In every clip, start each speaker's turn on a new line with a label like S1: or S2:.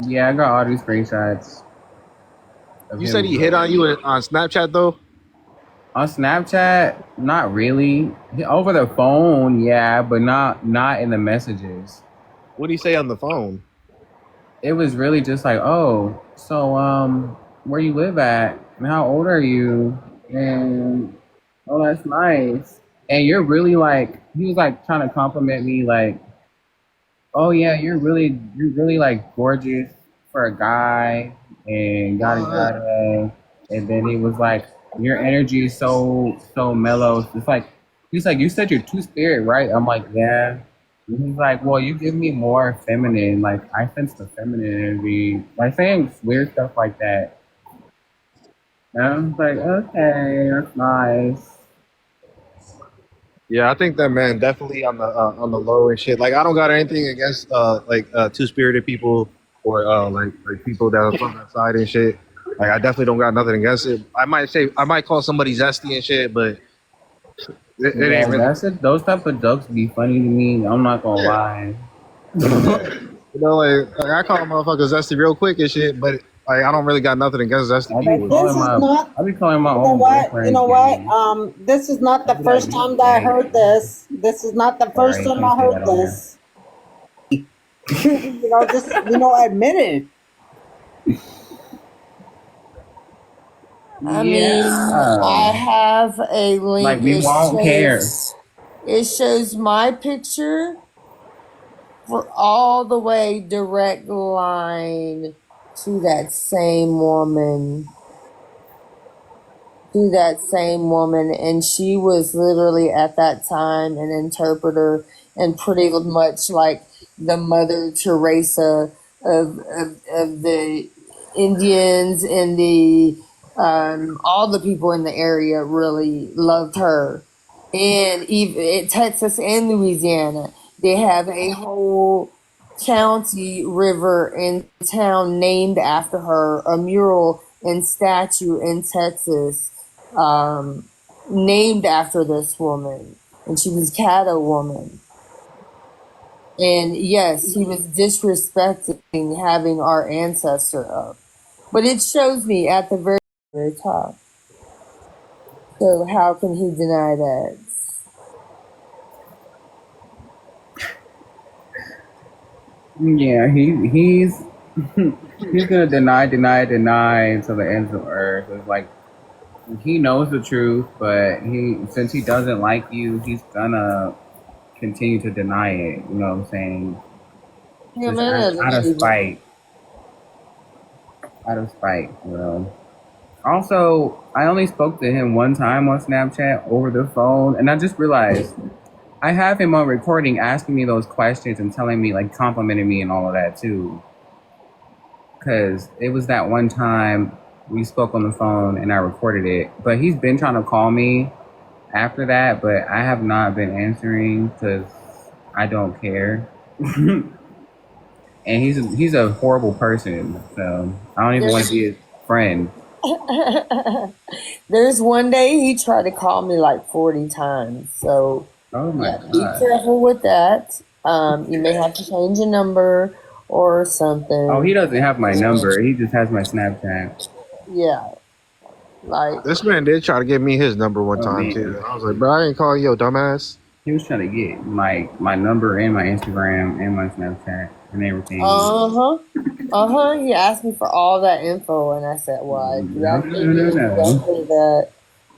S1: Yeah, I got all these screenshots of
S2: You said
S1: him
S2: he hit on you on Snapchat though.
S1: on Snapchat. Not really. Over the phone, yeah, but not in the messages.
S2: What did he say on the phone?
S1: It was really just like, oh, so where you live at, and how old are you, and oh, that's nice. And you're really like, he was like trying to compliment me, like, oh yeah, you're really like gorgeous for a guy, and yada
S2: What?
S1: yada. And then he was like, your energy is so mellow. It's like he's like, you said you're two spirit, right? I'm like, yeah. And he's like, well, you give me more feminine. Like I sense the feminine energy. Like saying weird stuff like that. And I was like, okay, that's nice.
S2: Yeah, I think that man definitely on the low and shit. Like I don't got anything against two spirited people or like people that are from that side and shit. Like I definitely don't got nothing against it. I might call somebody zesty and shit, but it ain't
S1: Yeah,
S2: really.
S1: that's it. Those type of jokes be funny to me. I'm not gonna
S2: Yeah,
S1: lie.
S2: you know, like I call motherfuckers zesty real quick and shit, but like I don't really got nothing against zesty
S1: I be
S3: But
S2: people.
S3: this
S1: calling
S3: is
S1: my
S3: not,
S1: I be calling my
S3: you know
S1: own
S3: what, you
S1: boyfriend
S3: know what?
S1: gay.
S3: This is not
S1: I
S3: the
S1: be like,
S3: first
S1: you
S3: time that I
S1: gay.
S3: heard this. This is not the first
S1: Sorry, you
S3: time I
S1: can't say that
S3: heard
S1: on here.
S3: this. Just admit it.
S4: I mean, I
S1: Yeah.
S4: have a
S1: Like
S4: link.
S1: we won't care.
S4: It shows my picture for all the way direct line to that same woman. To that same woman, and she was literally at that time an interpreter and pretty much like the Mother Teresa of the Indians and the all the people in the area really loved her. And even in Texas and Louisiana, they have a whole county river in town named after her, a mural and statue in Texas um, named after this woman, and she was Caddo woman. And yes, he was disrespecting having our ancestor up, but it shows me at the very top. So how can he deny that?
S1: Yeah, he's he's gonna deny until the ends of earth. It's like he knows the truth, but he since he doesn't like you, he's gonna continue to deny it. You know what I'm saying? Just out of
S4: Humanity.
S1: spite, out of spite. You know. Also, I only spoke to him one time on Snapchat over the phone, and I just realized I have him on recording asking me those questions and telling me, like, complimenting me and all of that too. Because it was that one time we spoke on the phone and I recorded it. But he's been trying to call me after that, but I have not been answering because I don't care. And he's a horrible person, so I don't even want to
S4: There's
S1: be his friend.
S4: there's one day he tried to call me like 40 times. So
S1: Oh my
S4: yeah, be
S1: god.
S4: careful with that. You may have to change your number or
S1: Oh, he
S4: something.
S1: doesn't have my number. He just has my Snapchat.
S4: Yeah, like
S2: This man did try to give me his number one
S1: Oh
S2: time
S1: man,
S2: too. I was like, bro, I ain't calling you, dumbass.
S1: he was trying to get my number and my Instagram and my Snapchat and everything.
S4: uh-huh. Uh-huh. He asked me for all that info and I said, well, if you
S1: No,
S4: ask
S1: no,
S4: me
S1: no, no,
S4: this, you ask
S1: no.
S4: me that.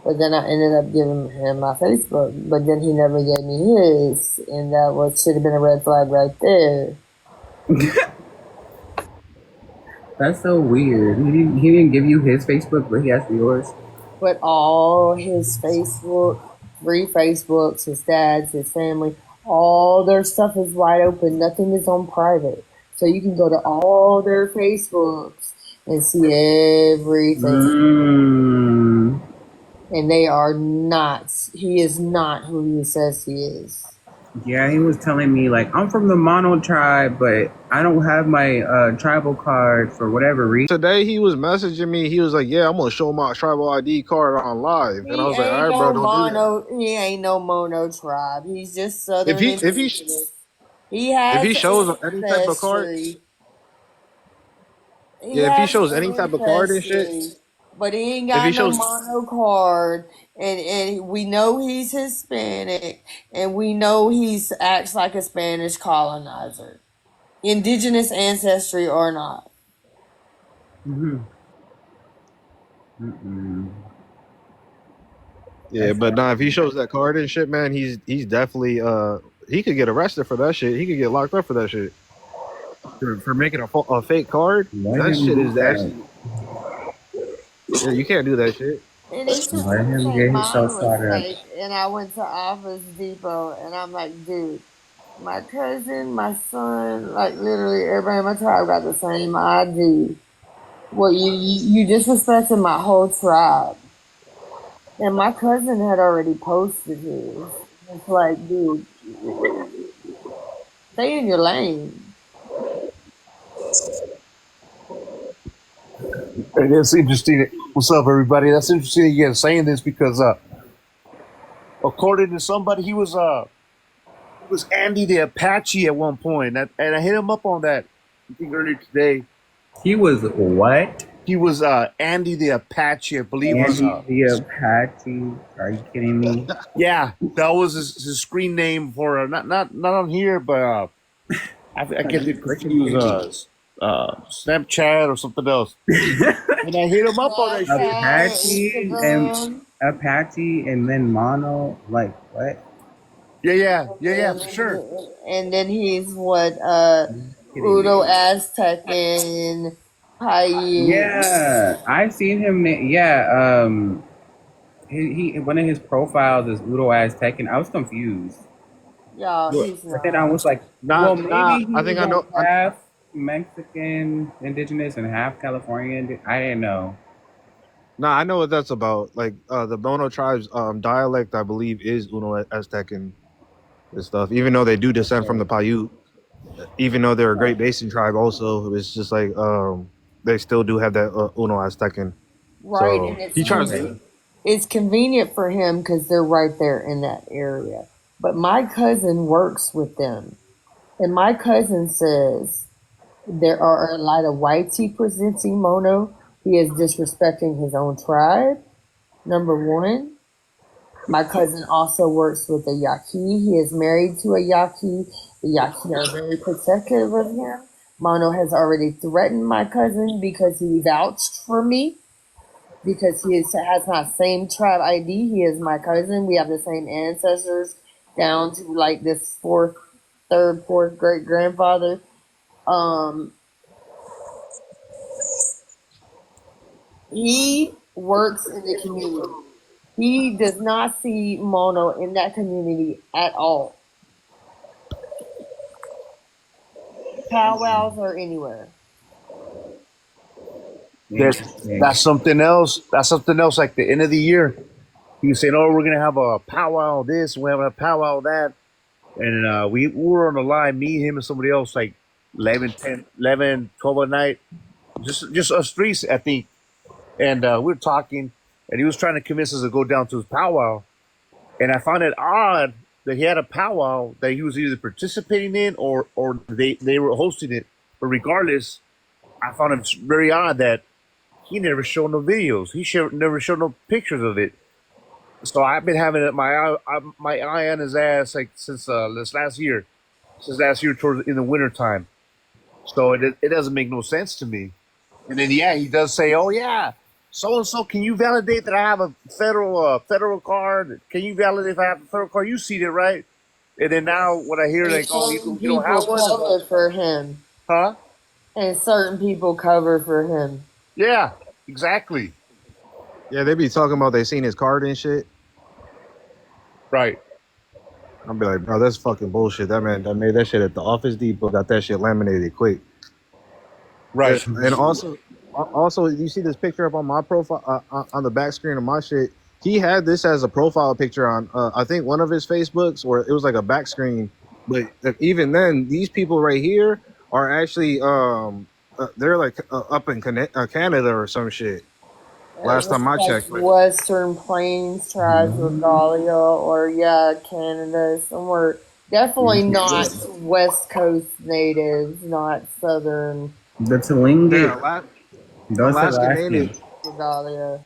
S4: But then I ended up giving him my Facebook. But then he never gave me his. And that was should have been a red flag right there.
S1: That's so weird. He didn't give you his Facebook, but he asked for yours.
S4: But all his Facebook, 3 Facebooks, his dad's, his family, all their stuff is wide open. Nothing is on private. So you can go to all their Facebooks and see everything.
S1: Mm.
S4: And they are not, he is not who he says he is.
S1: Yeah, he was telling me like I'm from the Mono tribe, but I don't have my tribal card for whatever reason.
S2: Today he was messaging me. He was like, "Yeah, I'm gonna show my tribal ID card on live," and I was like, "All right, bro, don't do that."
S4: He ain't no mono tribe. He's just
S2: If
S4: southern
S2: he if he
S4: indigenous. He
S2: if
S4: has
S2: he shows any type of card,
S4: ancestry. He
S2: Yeah, if he
S4: has
S2: shows any type of card and shit,
S4: ancestry, but he ain't
S2: if he
S4: got no
S2: shows,
S4: mono card, and we know he's Hispanic, and we know he's acts like a Spanish colonizer, indigenous ancestry or not.
S1: Mhm. Mm-mm.
S2: yeah,
S1: That's
S2: but nah, if he
S1: crazy.
S2: shows that card and shit, man, he's definitely he could get arrested for that shit. He could get locked up for that shit for making a fake card.
S1: Let
S2: That
S1: him
S2: shit
S1: do
S2: is
S1: that.
S2: actually yeah, you can't do that shit.
S4: And he told
S1: Let
S4: me to
S1: him
S4: say
S1: get
S4: mine
S1: himself
S4: was
S1: started.
S4: fake, and I went to Office Depot, and I'm like, dude, my cousin, my son, like literally everybody in my tribe got the same ID. Well, you disrespected my whole tribe. And my cousin had already posted his. It's like, dude, stay in your lane.
S5: Hey, that's interesting. What's up, everybody? That's interesting that you guys saying this because, according to somebody, he was Andy the Apache at one point, and I hit him up on that. I think earlier today.
S1: He was what?
S5: He was Andy the Apache, I believe. On
S1: Andy the Apache? Are you kidding me?
S5: yeah, that was his screen name for not on here, but I get it confused. Snapchat or something else. And I hit him up on that shit.
S4: Snapchat,
S1: Apache and
S4: Instagram,
S1: Apache and then Mono. Like what?
S5: Yeah,
S4: and
S5: for sure.
S4: then he's what
S1: You kidding
S4: Udo
S1: me?
S4: Aztecan, Paiute.
S1: Yeah, I've seen him. Yeah, he one of his profiles is Udo Aztec, and I was confused.
S4: Y'all,
S2: But
S4: he's
S1: But then I
S4: not.
S1: was like,
S2: nah,
S1: well,
S2: nah,
S1: maybe he
S2: I
S1: was
S2: think I
S1: like
S2: know.
S1: half Mexican, indigenous, and half Californian. I didn't know.
S2: Nah, I know what that's about. Like the Bono tribe's dialect, I believe, is Uno Aztec and stuff. Even though they do descend from the Paiute, even though they're a Great Basin tribe, also it's just like they still do have that Uno Aztecan.
S4: Right, and
S2: So he tries.
S1: Okay.
S4: it's convenient for him because they're right there in that area. But my cousin works with them, and my cousin says there are a lot of whitey presenting Mono. He is disrespecting his own tribe. Number one, my cousin also works with a Yaqui. He is married to a Yaqui. The Yaqui are very protective of him. Mono has already threatened my cousin because he vouched for me because has my same tribe ID. He is my cousin. We have the same ancestors down to like this fourth great grandfather. Um, he works in the community. He does not see Mono in that community at all. Powwows or anywhere.
S5: There's
S1: Interesting.
S5: that's something else. That's something else. Like the end of the year, he was saying, "Oh, we're gonna have a powwow this, we're having a powwow that," and we were on the line, me, him, and somebody else, like 11, 10, 11, 12 at night, just us three, I think, and we were talking, and he was trying to convince us to go down to his powwow, and I found it odd that he had a powwow that he was either participating in or they were hosting it, but regardless, I found it very odd that he never showed no videos. Never showed no pictures of it. So I've been having my eye on his ass like since since last year towards in the winter time. So it doesn't make no sense to me. And then yeah, he does say, "Oh yeah, so and so, can you validate that I have a federal card? Can you validate if I have a federal card? You see it, right?" And then now when I hear
S4: And
S2: like, "Oh,
S4: certain
S2: you don't
S4: people
S2: have one," it's like,
S4: cover for him.
S2: huh?
S4: And certain people cover for him.
S5: Yeah, exactly.
S2: Yeah, they be talking about they seen his card and shit.
S5: Right.
S2: I'll be like, bro, that's fucking bullshit. That man that made that shit at the Office Depot, got that shit laminated quick.
S5: Right.
S2: And also, you see this picture up on my profile on the back screen of my shit. He had this as a profile picture on, I think one of his Facebooks, where it was like a back screen. But even then, these people right here are actually, they're like up in Canada or some shit.
S4: It
S2: Last
S4: was
S2: time I
S4: like
S2: checked, but
S4: Western Plains tribes, Regalia, or yeah, Canada, somewhere. Definitely not West Coast natives, not Southern.
S1: The
S2: They're
S1: Tlingit. Those
S2: Alaskan
S1: Alaskan.
S2: natives.
S4: Regalia.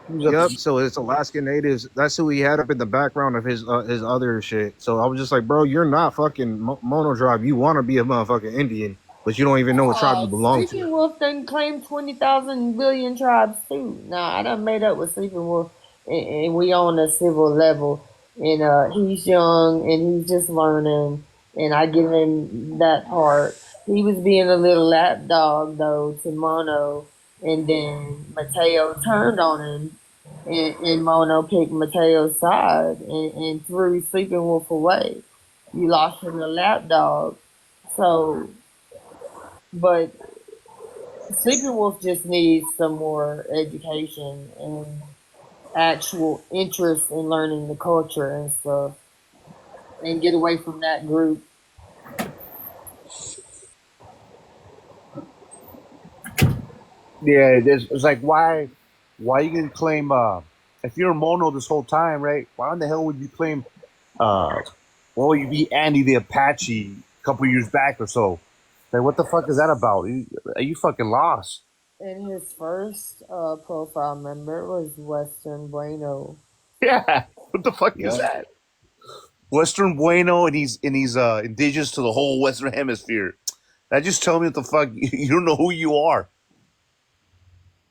S5: He was at
S2: Yep.
S5: the,
S2: So it's Alaskan natives. That's who he had up in the background of his other shit. So I was just like, bro, you're not fucking mono tribe. You want to be a motherfucking Indian, but you don't even know what tribe you belong to.
S4: Sleeping Wolf done claimed 20,000 billion tribes too. Nah, I done made up with Sleeping Wolf, and we on a civil level. And he's young and he's just learning, and I give him that part. He was being a little lapdog though to Mono, and then Mateo turned on him, and Mono picked Mateo's side and threw Sleeping Wolf away. You lost him to lapdog. So, but Sleeping Wolf just needs some more education and actual interest in learning the culture and stuff, and get away from that group.
S5: yeah, it's like why you gonna claim if you're a mono this whole time, right? Why in the hell would you claim uh why would you be Andy the Apache a couple years back or so? Like what the fuck is that about? You fucking lost.
S4: And his first profile member was Western Bueno.
S5: Yeah. What the fuck is
S2: Yeah.
S5: that? Western Bueno and he's indigenous to the whole Western Hemisphere. That just tell me what the fuck you don't know who you are.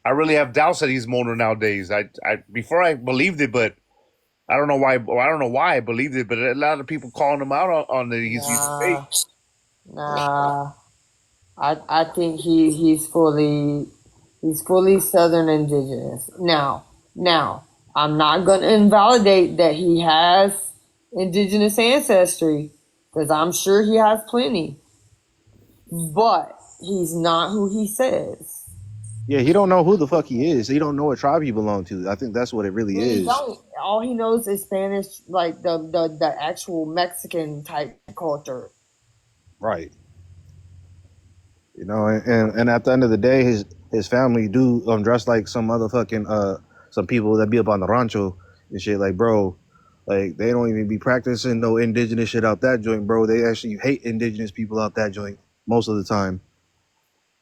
S5: I really have doubts that he's mono nowadays. I before I believed it, but I don't know why. Well, I don't know why I believed it, but a lot of people calling him out on it. He's fake.
S4: Nah, nah. I think he's fully Southern indigenous. Now, I'm not gonna invalidate that he has indigenous ancestry, because I'm sure he has plenty. But he's not who he says.
S2: Yeah, he don't know who the fuck he is. He don't know what tribe he belong to. I think that's what it really
S4: He
S2: is.
S4: don't. All he knows is Spanish, like the actual Mexican type culture.
S2: Right. And at the end of the day, his family do dress like some motherfucking some people that be up on the rancho and shit. Like, bro, like they don't even be practicing no indigenous shit out that joint, bro. They actually hate indigenous people out that joint most of the time.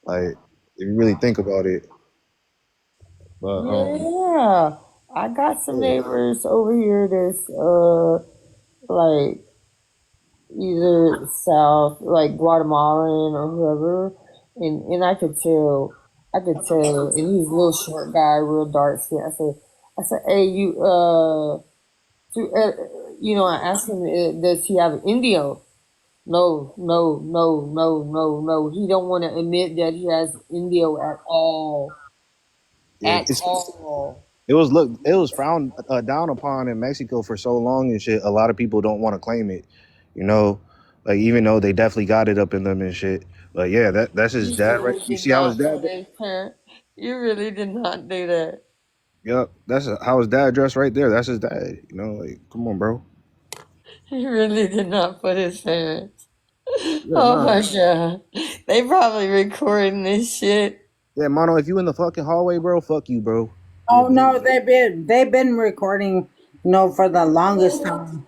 S2: Like, if you really think about it. But
S4: Yeah, I got some
S2: yeah.
S4: neighbors over here that's like either South, like Guatemalan or whoever, and I could tell, and he's a little short guy, real dark skin. I said, hey, I asked him, does he have Indio? No, no, no, no, no, no. He don't want to admit that he has Indio at all,
S2: Yeah,
S4: at all.
S2: it was frowned down upon in Mexico for so long and shit. A lot of people don't want to claim it, you know, like even though they definitely got it up in them and shit. But yeah, that's his
S4: You
S2: dad, right?
S4: really
S2: You
S4: did
S2: see how his
S4: not
S2: dad?
S4: put his parent. You really did not do that.
S2: Yep, that's how his dad dressed right there. That's his dad. Like, come on, bro.
S4: He really did not put his parents.
S2: Yeah,
S4: Oh
S2: nah.
S4: my god. They probably recording this shit.
S2: Yeah, Mono, if you in the fucking hallway, bro, fuck you, bro.
S3: Oh no, they've been recording, for the longest time.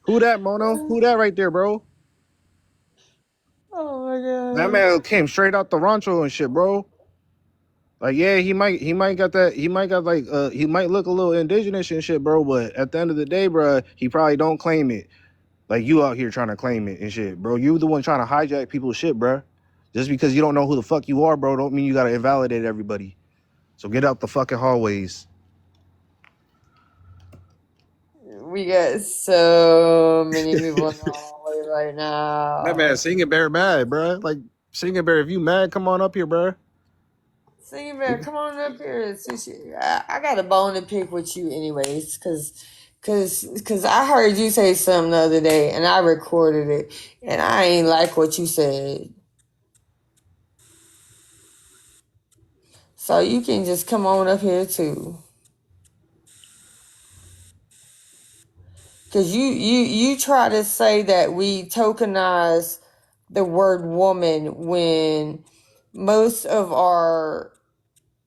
S2: Who that, Mono? Who that right there, bro?
S4: Oh my
S2: That
S4: god.
S2: man came straight out the rancho and shit, bro. Like, yeah, he might got that, he might got like, he might look a little indigenous and shit, bro. But at the end of the day, bro, he probably don't claim it. Like you out here trying to claim it and shit, bro. You the one trying to hijack people's shit, bro. Just because you don't know who the fuck you are, bro, don't mean you gotta invalidate everybody. So get out the fucking hallways.
S4: We got so many people in the hallway right
S2: That
S4: now.
S2: man Singing Bear mad, bro. Like Singing Bear, if you mad, come on up here, bro.
S4: Singing Bear, come on up here. I got a bone to pick with you anyways, cause I heard you say something the other day and I recorded it and I ain't like what you said. So you can just come on up here too. Cause you try to say that we tokenize the word woman when most of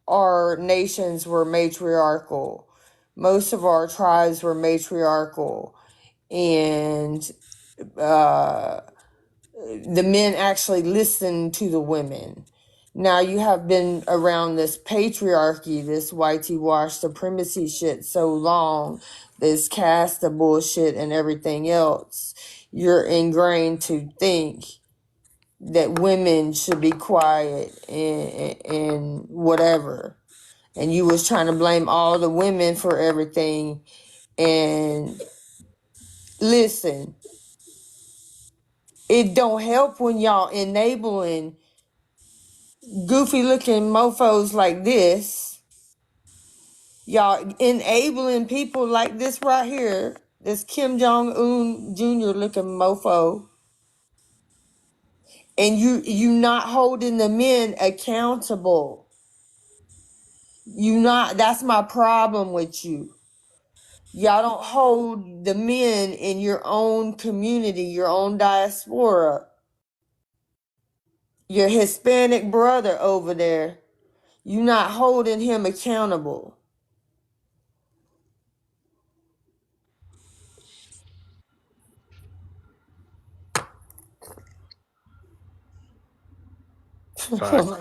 S4: our nations were matriarchal. Most of our tribes were matriarchal. And uh, the men actually listen to the women. Now you have been around this patriarchy, this whitey-wash supremacy shit so long, this caste of bullshit and everything else. You're ingrained to think that women should be quiet and whatever. And you was trying to blame all the women for everything. And listen, it don't help when y'all enabling goofy looking mofos like this. Y'all enabling people like this right here, this Kim Jong-un Jr. looking mofo. And you not holding the men accountable. That's my problem with you. Y'all don't hold the men in your own community, your own diaspora. Your Hispanic brother over there, you not holding him accountable.
S2: Facts.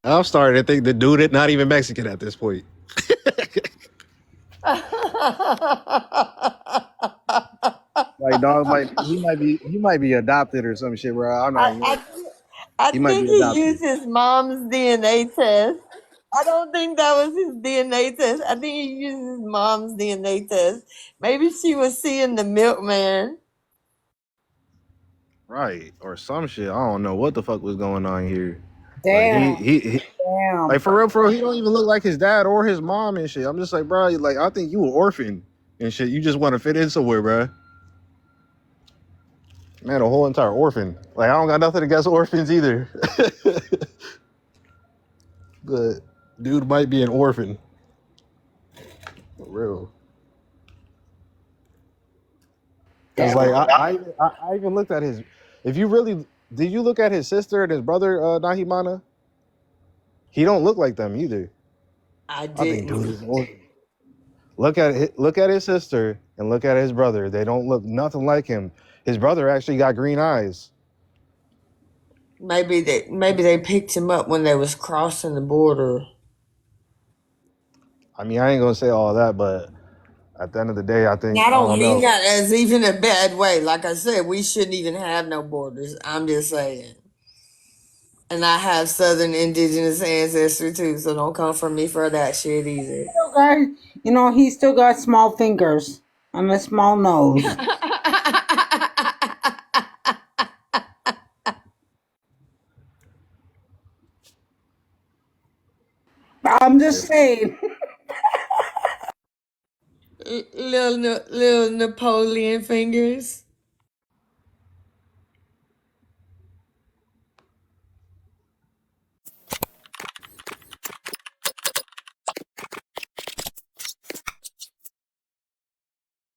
S2: I'm starting to think the dude is not even Mexican at this point. Like dog, he might be adopted or some shit, bro. I'm not
S4: I,
S2: even.
S4: I, I
S2: He might
S4: think
S2: be
S4: he
S2: adopted.
S4: used his mom's DNA test. I don't think that was his DNA test. I think he used his mom's DNA test. Maybe she was seeing the milkman.
S2: Right, or some shit. I don't know what the fuck was going on here. Like
S3: Damn,
S2: he like
S3: damn.
S2: for real, he don't even look like his dad or his mom and shit. I'm just like, bro, like I think you an orphan and shit. You just want to fit in somewhere, bro. Man, a whole entire orphan. Like I don't got nothing against orphans either. But dude might be an orphan. For real. Cause
S3: Damn.
S2: like I even looked at his. If you really did, you look at his sister and his brother Nahimana. He don't look like them either.
S4: I
S2: I think dude
S4: didn't.
S2: is an orphan. Look at his sister and look at his brother. They don't look nothing like him. His brother actually got green eyes.
S4: Maybe they picked him up when they was crossing the border.
S2: I mean, I ain't gonna say all that, but at the end of the day, I
S4: And
S2: think
S4: I
S2: I
S4: don't
S2: don't
S4: mean
S2: know.
S4: that as even a bad way. Like I said, we shouldn't even have no borders. I'm just saying. And I have Southern indigenous ancestry too, so don't come for me for that shit either.
S3: Guy, he still got small fingers and a small nose. I'm just saying.
S4: Little Napoleon fingers.